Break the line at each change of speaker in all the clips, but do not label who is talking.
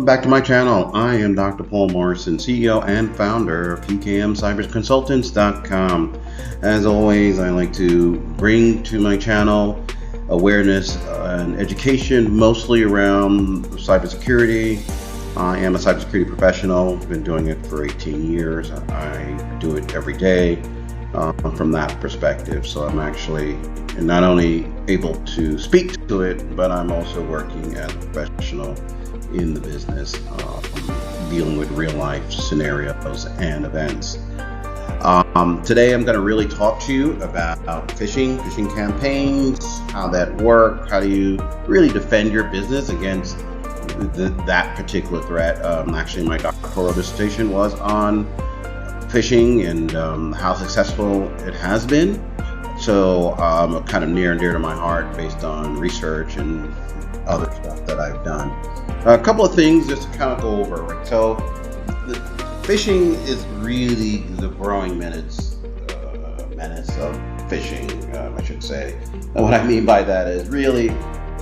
Welcome back to my channel. I am Dr. Paul Morrison, CEO and founder of PKMCyberConsultants.com. As always, I like to bring to my channel awareness and education, mostly around cybersecurity. I am a cybersecurity professional. I've been doing it for 18 years. I do it every day from that perspective. So I'm actually not only able to speak to it, but I'm also working as a professional in the business, dealing with real life scenarios and events. Today I'm going to really talk to you about phishing campaigns, how that works, how do you really defend your business against that particular threat. Actually, my doctoral dissertation was on phishing and how successful it has been. So kind of near and dear to my heart based on research and other stuff that I've done. A couple of things just to kind of go over. Right? So the phishing is really the growing menace of phishing, I should say. And what I mean by that is really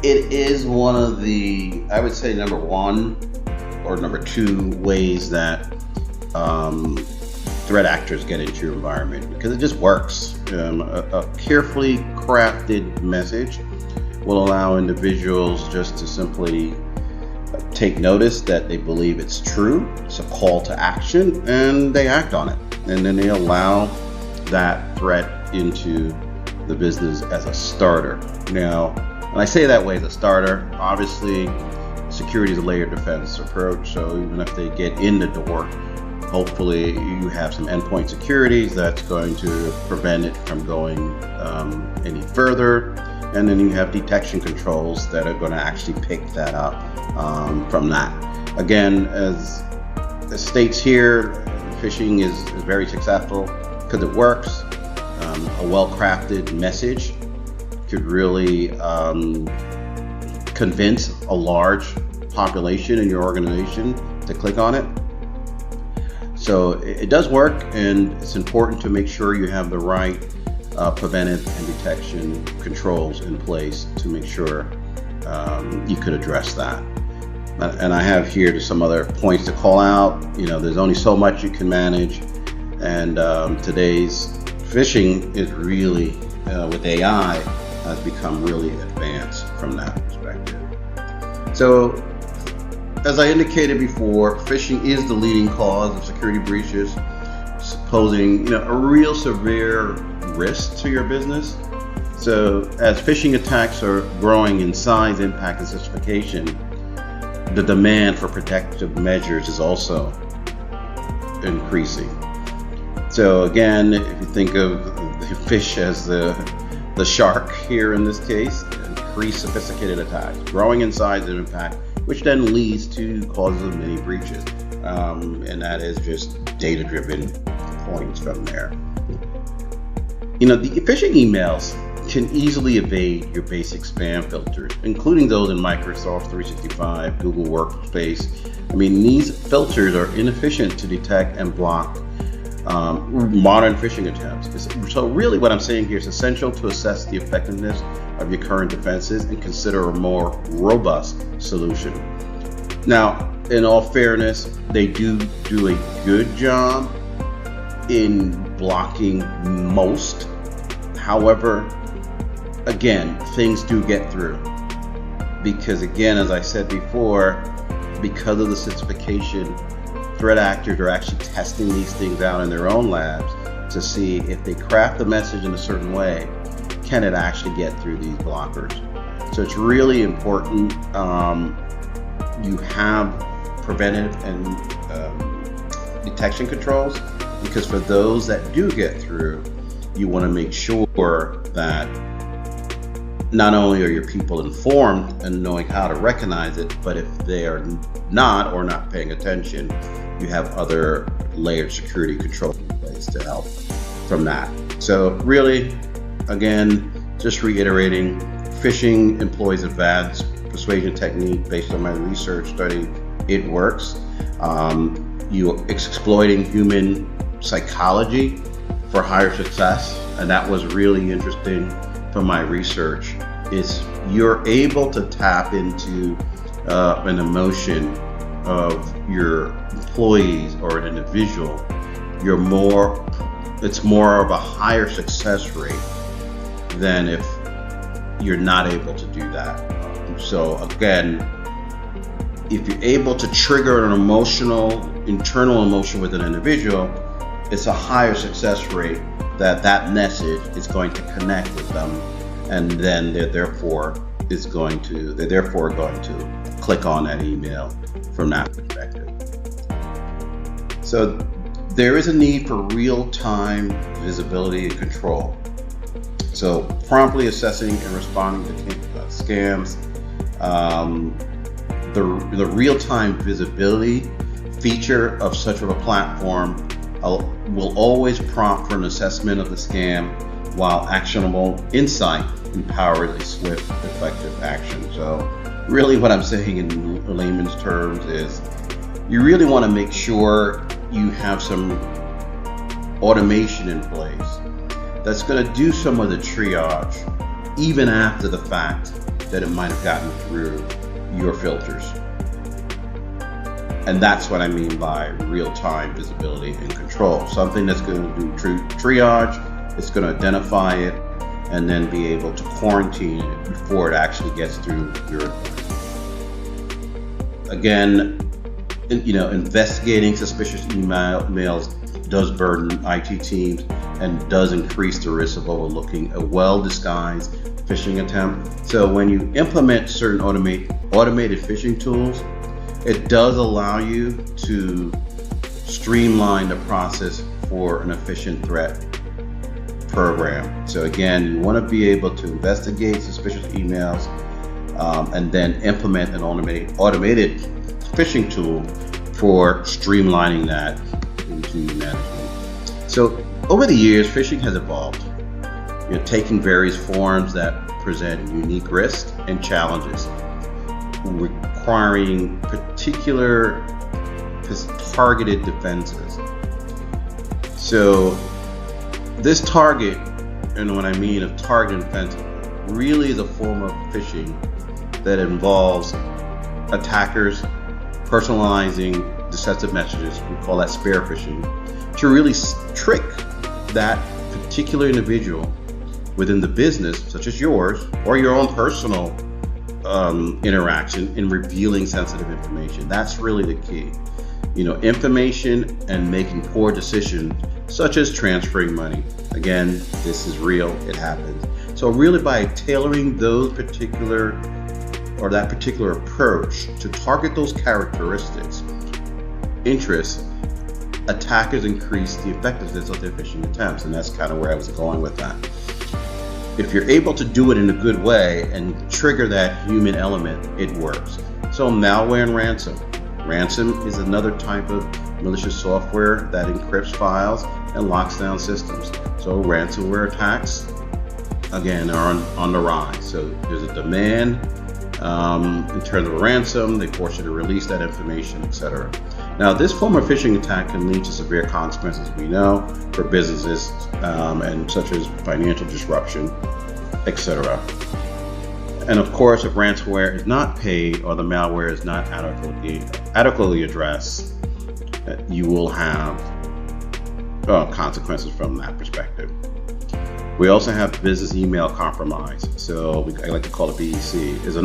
it is one of the, I would say, number one or number two ways that threat actors get into your environment, because it just works. A carefully crafted message will allow individuals just to simply take notice that they believe it's true. It's a call to action, and they act on it, and then they allow that threat into the business as a starter. Now, when I say that way, as a starter, obviously security is a layered defense approach, so even if they get in the door, hopefully you have some endpoint securities that's going to prevent it from going any further. And then you have detection controls that are going to actually pick that up from that. Again, as it states here, phishing is very successful because it works. A well-crafted message could really convince a large population in your organization to click on it. So it does work, and it's important to make sure you have the right preventive and detection controls in place to make sure you could address that. And I have here just some other points to call out. You know, there's only so much you can manage, and today's phishing is really, with AI, has become really advanced from that perspective. So, as I indicated before, phishing is the leading cause of security breaches, posing a real severe risk to your business. So as phishing attacks are growing in size, impact, and sophistication, the demand for protective measures is also increasing. So again, if you think of the fish as the shark here in this case, increased sophisticated attacks, growing in size and impact, which then leads to causes of many breaches. And that is just data-driven points from there. The phishing emails can easily evade your basic spam filters, including those in Microsoft 365, Google Workspace. These filters are inefficient to detect and block modern phishing attempts. So really what I'm saying here is essential to assess the effectiveness of your current defenses and consider a more robust solution. Now, in all fairness, they do a good job in blocking most. However, again, things do get through, because again, as I said before, because of the sophistication, threat actors are actually testing these things out in their own labs to see if they craft the message in a certain way, can it actually get through these blockers. So it's really important you have preventive and detection controls, because for those that do get through, you want to make sure that not only are your people informed and knowing how to recognize it, but if they are not or not paying attention, you have other layered security controls in place to help from that. So really, again, just reiterating, phishing employs advanced persuasion technique based on my research study. It works. You exploiting human psychology for higher success, and that was really interesting from my research, is you're able to tap into an emotion of your employees or an individual, it's more of a higher success rate than if you're not able to do that. So again, if you're able to trigger an internal emotion with an individual, it's a higher success rate that message is going to connect with them, and then they're therefore going to click on that email from that perspective. So there is a need for real-time visibility and control. So promptly assessing and responding to scams. The real-time visibility feature of such of a platform will always prompt for an assessment of the scam, while actionable insight empowers a swift, effective action. So really what I'm saying in layman's terms is you really want to make sure you have some automation in place that's going to do some of the triage even after the fact that it might have gotten through your filters. And that's what I mean by real-time visibility and control. Something that's going to do triage, it's going to identify it, and then be able to quarantine it before it actually gets through your environment. Again, investigating suspicious emails does burden IT teams and does increase the risk of overlooking a well-disguised phishing attempt. So when you implement certain automated phishing tools, it does allow you to streamline the process for an efficient threat program. So again, you want to be able to investigate suspicious emails and then implement an automated phishing tool for streamlining that into management. So over the years, phishing has evolved, taking various forms that present unique risks and challenges, requiring particular targeted defenses. So this target, and when I mean a targeted defense, really is a form of phishing that involves attackers personalizing deceptive messages, we call that spear phishing, to really trick that particular individual within the business, such as yours, or your own personal interaction in revealing sensitive information. That's really the key. Information and making poor decisions, such as transferring money. Again, this is real, it happens. So really by tailoring that particular approach to target those characteristics, interests, attackers increase the effectiveness of their phishing attempts, and that's kind of where I was going with that. If you're able to do it in a good way and trigger that human element, it works. So malware and ransom. Ransom is another type of malicious software that encrypts files and locks down systems. So ransomware attacks, again, are on the rise. So there's a demand in terms of a ransom, they force you to release that information, etc. Now, this form of phishing attack can lead to severe consequences, we know, for businesses, and such as financial disruption, etc. And of course, if ransomware is not paid or the malware is not adequately addressed, you will have consequences from that perspective. We also have business email compromise. So I like to call it BEC. It's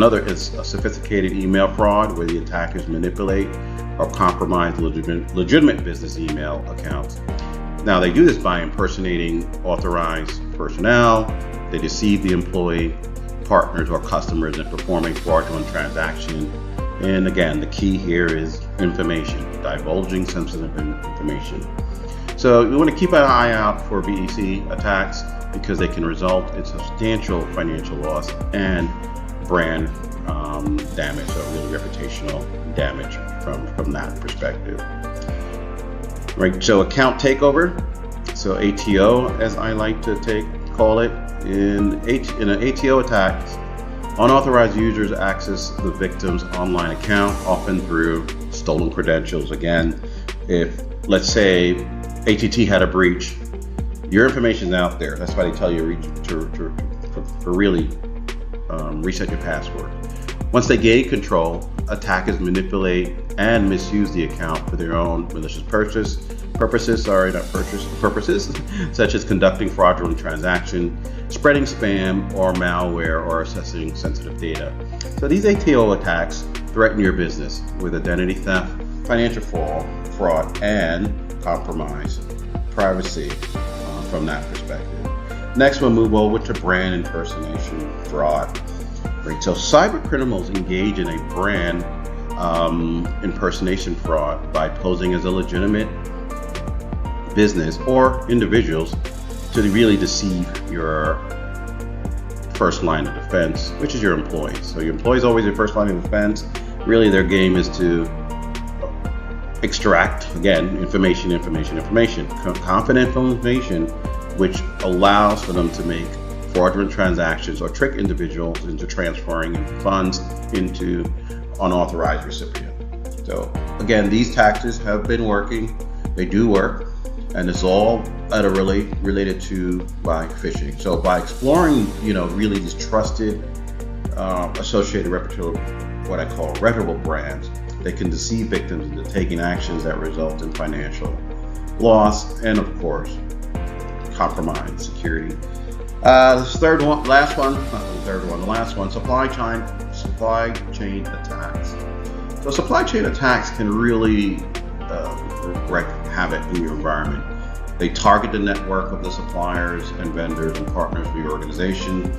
a sophisticated email fraud where the attackers manipulate or compromise legitimate business email accounts. Now, they do this by impersonating authorized personnel. They deceive the employee, partners, or customers in performing fraudulent transactions. And again, the key here is information, divulging sensitive information. So you want to keep an eye out for BEC attacks because they can result in substantial financial loss and brand damage, so really reputational damage from that perspective. Right. So account takeover, so ATO, as I like to call it, in an ATO attack, unauthorized users access the victim's online account, often through stolen credentials. Again, if let's say ATT had a breach, your information is out there. That's why they tell you to really reset your password. Once they gain control, attackers manipulate and misuse the account for their own malicious purposes, such as conducting fraudulent transactions, spreading spam or malware, or accessing sensitive data. So these ATO attacks threaten your business with identity theft, financial fraud, and compromise privacy from that perspective. Next, we'll move over to brand impersonation fraud. Right, so cyber criminals engage in a brand impersonation fraud by posing as a legitimate business or individuals to really deceive your first line of defense, which is your employees. So your employees always your first line of defense. Really, their game is to extract, again, information, confidential information, which allows for them to make fraudulent transactions or trick individuals into transferring funds into unauthorized recipient. So again, these tactics have been working. They do work, and it's all related to by phishing. So by exploring, really these trusted, associated, what I call reputable brands, they can deceive victims into taking actions that result in financial loss and, of course, compromise security. The last one, supply chain attacks. So supply chain attacks can really wreak havoc in your environment. They target the network of the suppliers and vendors and partners of your organization.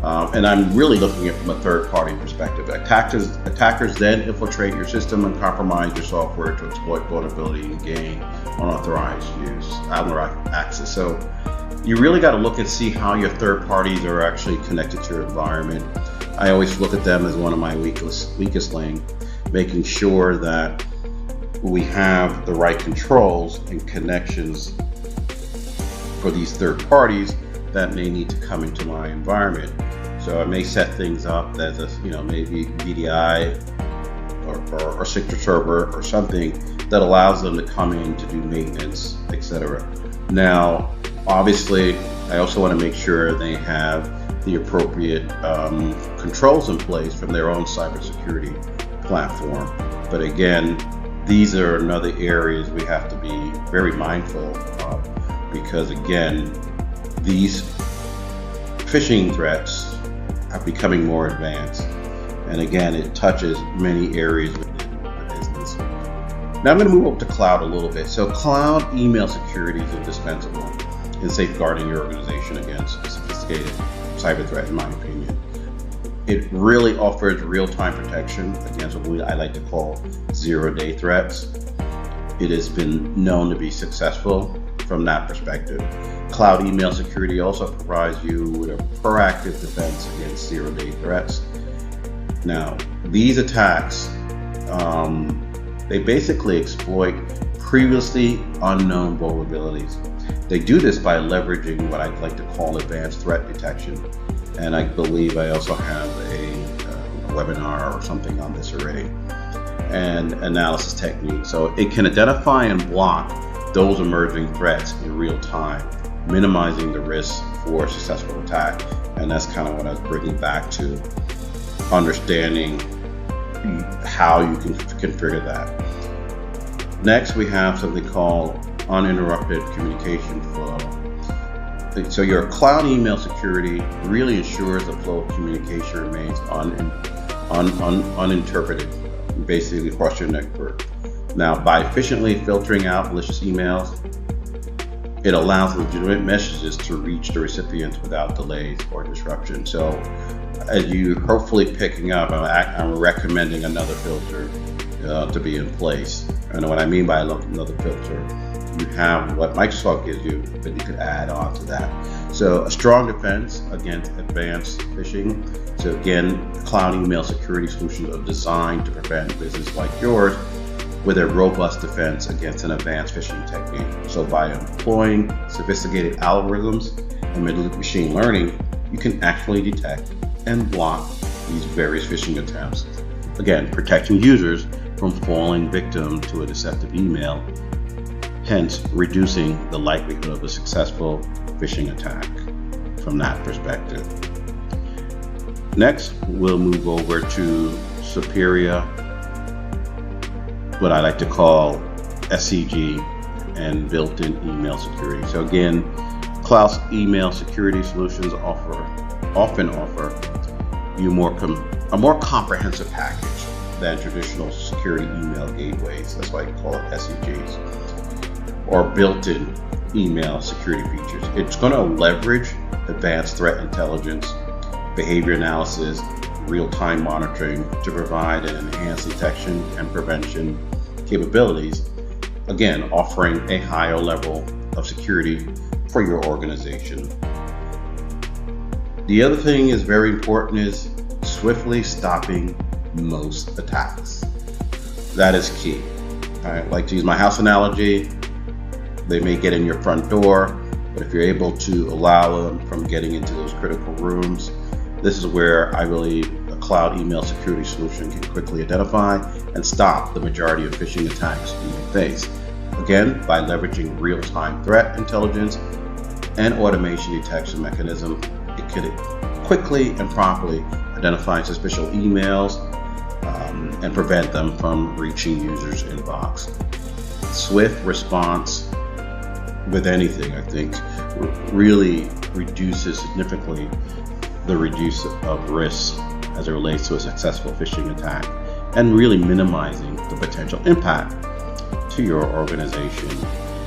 And I'm really looking at it from a third-party perspective. Attackers then infiltrate your system and compromise your software to exploit vulnerability and gain unauthorized access. So you really got to look and see how your third parties are actually connected to your environment. I always look at them as one of my weakest link, making sure that we have the right controls and connections for these third parties that may need to come into my environment. So I may set things up as maybe VDI or Signature Server or something that allows them to come in to do maintenance, etc. Now, obviously, I also want to make sure they have the appropriate controls in place from their own cybersecurity platform. But again, these are another areas we have to be very mindful of, because again, these phishing threats are becoming more advanced. And again, it touches many areas within the business. Now I'm going to move over to cloud a little bit. So cloud email security is indispensable in safeguarding your organization against sophisticated cyber threat, in my opinion. It really offers real-time protection against what I like to call zero-day threats. It has been known to be successful from that perspective. Cloud email security also provides you with a proactive defense against zero-day threats. Now, these attacks, they basically exploit previously unknown vulnerabilities. They do this by leveraging what I like to call advanced threat detection. And I believe I also have a webinar or something on this already, and analysis technique. So it can identify and block those emerging threats in real time, minimizing the risk for a successful attack. And that's kind of what I was bringing back to understanding how you can configure that. Next, we have something called uninterrupted communication flow. So your cloud email security really ensures the flow of communication remains uninterrupted, basically across your network. Now, by efficiently filtering out malicious emails, it allows legitimate messages to reach the recipient without delays or disruption. So, as you hopefully picking up, I'm recommending another filter to be in place. And what I mean by another filter, you have what Microsoft gives you, but you could add on to that. So a strong defense against advanced phishing. So again, cloud email security solutions are designed to prevent business like yours with a robust defense against an advanced phishing technique. So by employing sophisticated algorithms and machine learning, you can actually detect and block these various phishing attempts. Again, protecting users from falling victim to a deceptive email, hence reducing the likelihood of a successful phishing attack from that perspective. Next, we'll move over to superior, what I like to call SCG, and built-in email security. So again, cloud email security solutions often offer you a more comprehensive package than traditional security email gateways. That's why you call it SCGs, or built-in email security features. It's going to leverage advanced threat intelligence, behavior analysis, real-time monitoring to provide an enhanced detection and prevention capabilities, again offering a higher level of security for your organization. The other thing is very important is swiftly stopping most attacks. That is key. I like to use my house analogy. They may get in your front door, but if you're able to allow them from getting into those critical rooms, this is where I believe a cloud email security solution can quickly identify and stop the majority of phishing attacks you may face. Again, by leveraging real-time threat intelligence and automation detection mechanism, it can quickly and promptly identify suspicious emails and prevent them from reaching users' inbox. Swift response with anything, I think, really reduces significantly the reduce of risk as it relates to a successful phishing attack, and really minimizing the potential impact to your organization.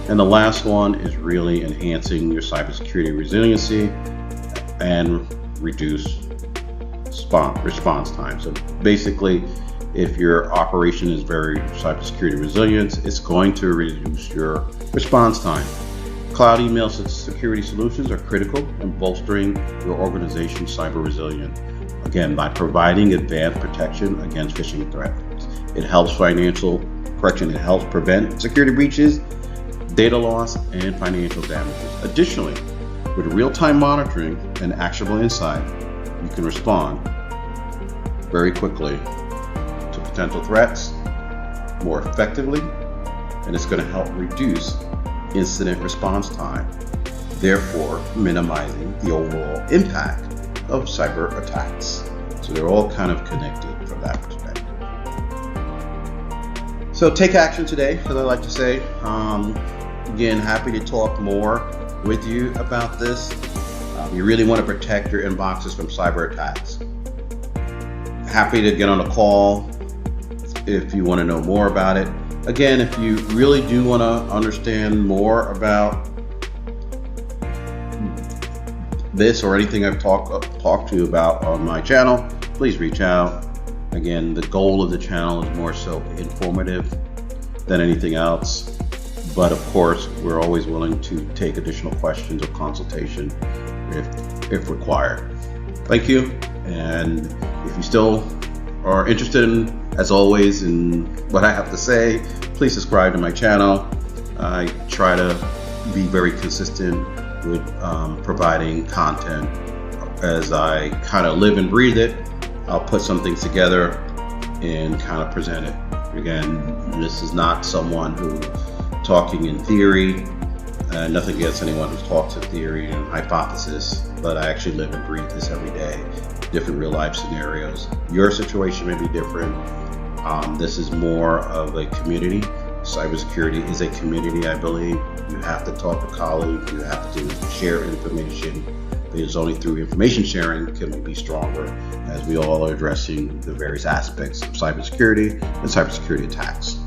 And the last one is really enhancing your cybersecurity resiliency and reduce response time. So basically, if your operation is very cybersecurity resilient, it's going to reduce your response time. Cloud email security solutions are critical in bolstering your organization's cyber resilience. Again, by providing advanced protection against phishing threats. It helps prevent security breaches, data loss, and financial damages. Additionally, with real-time monitoring and actionable insight, you can respond very quickly to potential threats more effectively, and it's going to help reduce incident response time, therefore minimizing the overall impact of cyber attacks. So they're all kind of connected from that perspective. So take action today, as I like to say. Again, happy to talk more with you about this. You really want to protect your inboxes from cyber attacks. Happy to get on a call if you want to know more about it. Again, if you really do want to understand more about this or anything I've talked to you about on my channel, please reach out. Again, the goal of the channel is more so informative than anything else. But of course, we're always willing to take additional questions or consultation if required. Thank you. And if you still are interested in, as always, in what I have to say, please subscribe to my channel. I try to be very consistent with providing content as I kind of live and breathe it. I'll put some things together and kind of present it. Again, this is not someone who talking in theory, nothing against anyone who's talked to theory and hypothesis, but I actually live and breathe this every day. Different real life scenarios. Your situation may be different. This is more of a community. Cybersecurity is a community, I believe. You have to talk to colleagues. You have to share information. Because only through information sharing can we be stronger, as we all are addressing the various aspects of cybersecurity and cybersecurity attacks.